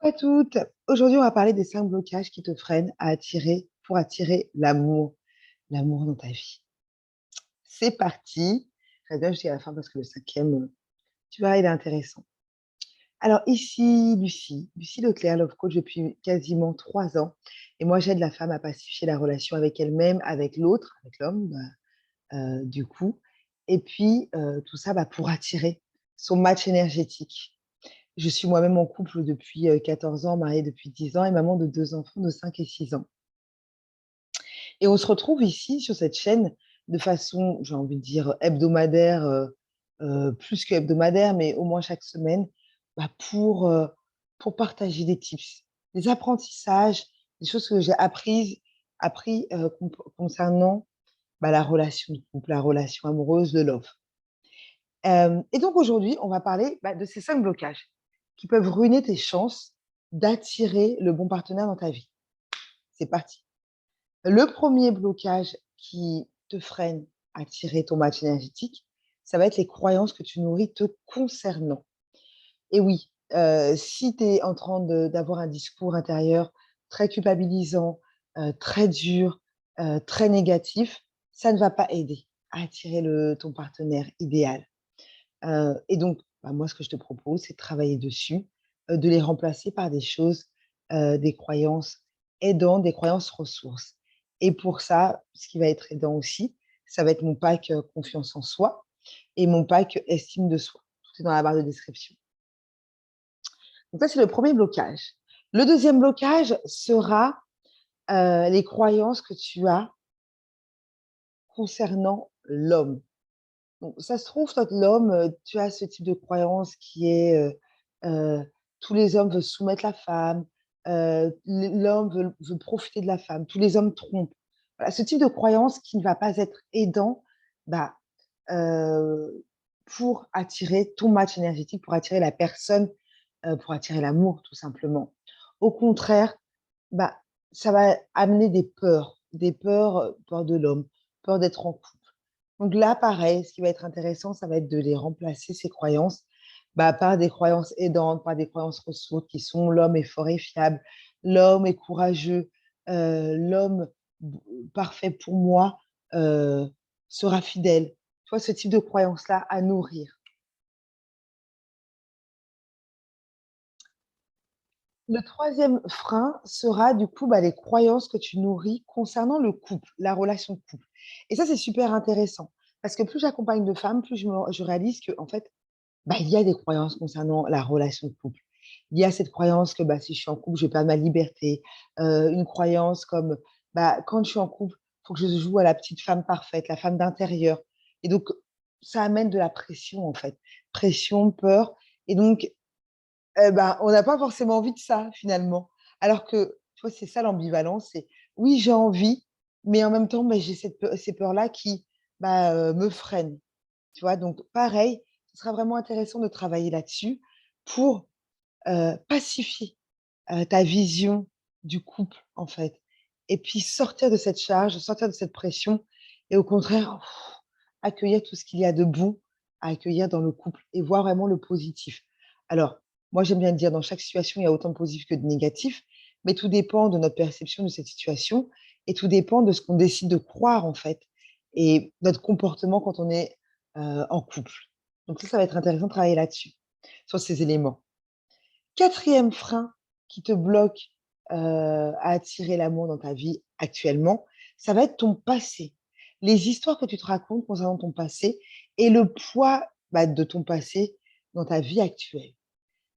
À toutes. Aujourd'hui, on va parler des 5 blocages qui te freinent pour attirer l'amour dans ta vie. C'est parti. Reste bien jusqu'à la fin parce que le cinquième, tu verras, il est intéressant. Alors ici, Lucie Leclerc, Love Coach depuis quasiment 3 ans. Et moi, j'aide la femme à pacifier la relation avec elle-même, avec l'autre, avec l'homme, du coup. Et puis, tout ça pour attirer son match énergétique. Je suis moi-même en couple depuis 14 ans, mariée depuis 10 ans et maman de 2 enfants de 5 et 6 ans. Et on se retrouve ici sur cette chaîne de façon, j'ai envie de dire, hebdomadaire, plus que hebdomadaire, mais au moins chaque semaine, bah, pour partager des tips, des apprentissages, des choses que j'ai appris concernant la relation de couple, la relation amoureuse, de love. Et donc aujourd'hui, on va parler de ces 5 blocages qui peuvent ruiner tes chances d'attirer le bon partenaire dans ta vie. C'est parti. Le premier blocage qui te freine à attirer ton match énergétique, ça va être les croyances que tu nourris te concernant. Et oui, si tu es en train d'avoir un discours intérieur très culpabilisant, très dur, très négatif, ça ne va pas aider à attirer ton partenaire idéal. Et donc, moi, ce que je te propose, c'est de travailler dessus, de les remplacer par des choses, des croyances aidantes, des croyances ressources. Et pour ça, ce qui va être aidant aussi, ça va être mon pack, confiance en soi et mon pack estime de soi. Tout est dans la barre de description. Donc ça, c'est le premier blocage. Le deuxième blocage sera, les croyances que tu as concernant l'homme. Donc, ça se trouve, toi, l'homme, tu as ce type de croyance qui est, tous les hommes veulent soumettre la femme, l'homme veut profiter de la femme, tous les hommes trompent. Voilà, ce type de croyance qui ne va pas être aidant, bah, heu, pour attirer ton match énergétique, pour attirer la personne, pour attirer l'amour, tout simplement. Au contraire, bah, ça va amener des peurs, peur de l'homme, peur d'être en couple. Donc là, pareil, ce qui va être intéressant, ça va être de les remplacer, ces croyances, par des croyances aidantes, par des croyances ressources qui sont: «L'homme est fort et fiable, l'homme est courageux, l'homme b parfait pour moi, heu, sera fidèle». Tu vois, ce type de croyances-là à nourrir. Le troisième frein sera du coup, les croyances que tu nourris concernant le couple, la relation de couple. Et ça, c'est super intéressant parce que plus j'accompagne de femmes, plus je réalise qu'en fait, il y a des croyances concernant la relation de couple. Il y a cette croyance que, si je suis en couple, je vais perdre ma liberté. Une croyance comme, quand je suis en couple, il faut que je joue à la petite femme parfaite, la femme d'intérieur. Et donc, ça amène de la pression, en fait. Pression, peur. Et donc, on n'a pas forcément envie de ça, finalement. Alors que, tu vois, c'est ça l'ambivalence, c'est oui, j'ai envie, mais en même temps, j'ai ces peurs-là qui, me freinent. Tu vois? Donc pareil, ce sera vraiment intéressant de travailler là-dessus pour, pacifier, ta vision du couple, en fait. Et puis sortir de cette charge, sortir de cette pression et au contraire, accueillir tout ce qu'il y a de bon à accueillir dans le couple et voir vraiment le positif. Alors, moi, j'aime bien dire dans chaque situation, il y a autant de positif que de négatif, mais tout dépend de notre perception de cette situation et tout dépend de ce qu'on décide de croire, en fait, et notre comportement quand on est, en couple. Donc ça va être intéressant de travailler là-dessus, sur ces éléments. Quatrième frein qui te bloque, à attirer l'amour dans ta vie actuellement, ça va être ton passé. Les histoires que tu te racontes concernant ton passé et le poids, de ton passé dans ta vie actuelle.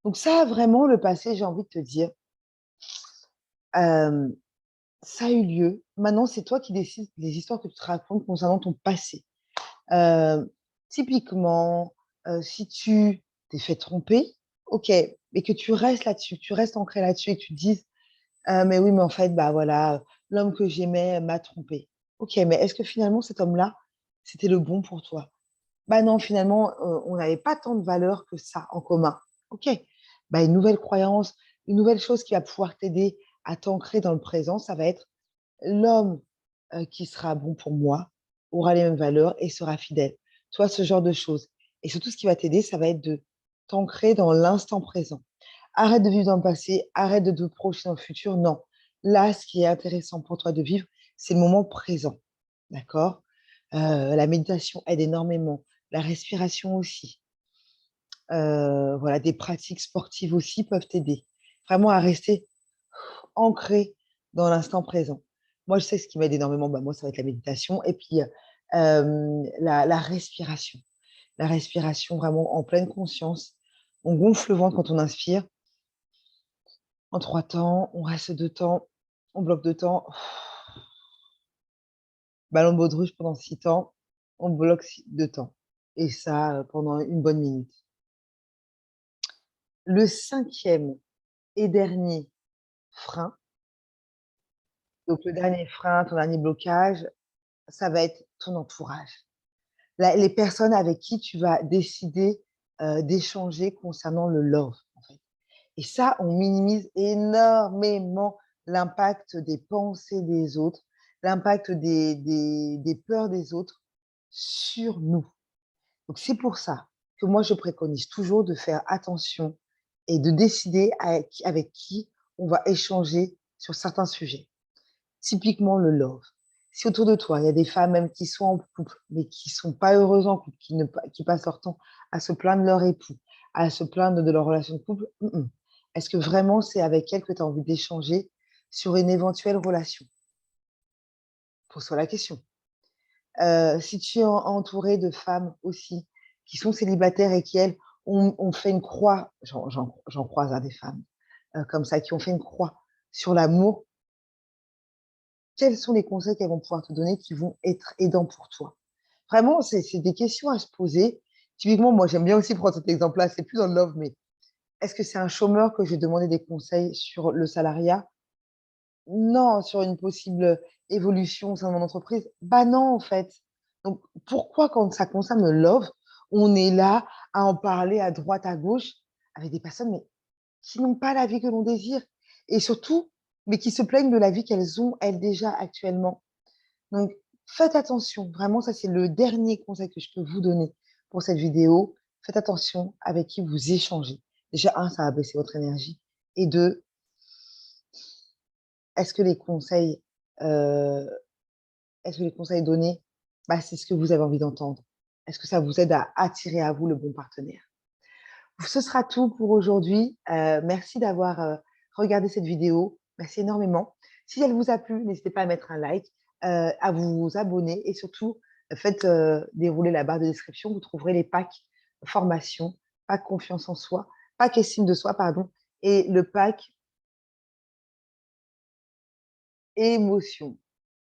Donc ça, vraiment, le passé, j'ai envie de te dire, hem, ça a eu lieu. Maintenant, c'est toi qui décides des histoires que tu te racontes concernant ton passé. Typiquement, si tu t'es fait tromper, OK, mais que tu restes là-dessus, tu restes ancré là-dessus et que tu te dises: Mais oui, mais en fait, voilà, l'homme que j'aimais m'a trompé». OK, mais est-ce que finalement cet homme-là, c'était le bon pour toi? Bah non, finalement, on n'avait pas tant de valeurs que ça en commun. OK, une nouvelle croyance, une nouvelle chose qui va pouvoir t'aider à t'ancrer dans le présent, ça va être: «L'homme, qui sera bon pour moi aura les mêmes valeurs et sera fidèle». Tu vois, ce genre de choses et surtout ce qui va t'aider, ça va être de t'ancrer dans l'instant présent. Arrête de vivre dans le passé, arrête de te projeter dans le futur. Non. Là, ce qui est intéressant pour toi de vivre, c'est le moment présent. D'accord? La méditation aide énormément. La respiration aussi. Voilà, des pratiques sportives aussi peuvent t'aider. Vraiment à rester ancré dans l'instant présent. Moi, je sais ce qui m'aide énormément, bah, moi, ça va être la méditation et puis la respiration. La respiration vraiment en pleine conscience. On gonfle le ventre quand on inspire en 3 temps, on reste 2 temps, on bloque 2 temps, ballon de baudruche pendant 6 temps, on bloque 2 temps et ça pendant une bonne minute. Le cinquième et dernier frein, donc le dernier frein, ton dernier blocage, ça va être ton entourage. Les personnes avec qui tu vas décider d'échanger concernant le love, en fait. Et ça, on minimise énormément l'impact des pensées des autres, l'impact des peurs des autres sur nous. Donc c'est pour ça que moi, je préconise toujours de faire attention et de décider avec qui on va échanger sur certains sujets. Typiquement le love. Si autour de toi, il y a des femmes même qui sont en couple, mais qui sont pas heureuses en couple, qui passent leur temps à se plaindre de leur époux, à se plaindre de leur relation de couple, est-ce que vraiment c'est avec elles que tu as envie d'échanger sur une éventuelle relation? Pose-toi la question. Si tu es entouré de femmes aussi qui sont célibataires et qui, elles, ont fait une croix, j'en croise des femmes comme ça, qui ont fait une croix sur l'amour. Quels sont les conseils qu'elles vont pouvoir te donner qui vont être aidants pour toi? Vraiment, c'est des questions à se poser. Typiquement, moi, j'aime bien aussi prendre cet exemple-là, c'est plus dans le love, mais est-ce que c'est un chômeur que je vais demander des conseils sur le salariat? Non, sur une possible évolution au sein de mon entreprise? Bah non, en fait. Donc, pourquoi, quand ça concerne le love, on est là à en parler à droite, à gauche, avec des personnes mais qui n'ont pas la vie que l'on désire et surtout, mais qui se plaignent de la vie qu'elles ont, elles, déjà actuellement. Donc, faites attention. Vraiment, ça, c'est le dernier conseil que je peux vous donner pour cette vidéo. Faites attention avec qui vous échangez. Déjà, un, ça va baisser votre énergie. Et deux, est-ce que les conseils, heu, est-ce que les conseils donnés, bah, c'est ce que vous avez envie d'entendre? Est-ce que ça vous aide à attirer à vous le bon partenaire? Ce sera tout pour aujourd'hui. Merci d'avoir, regardé cette vidéo. Merci énormément. Si elle vous a plu, n'hésitez pas à mettre un like, à vous abonner et surtout, faites, dérouler la barre de description. Vous trouverez les packs formation, pack confiance en soi, pack estime de soi, pardon, et le pack émotion.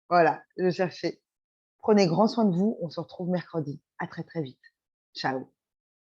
Voilà, je cherchais. Prenez grand soin de vous. On se retrouve mercredi. À très, très vite. Ciao.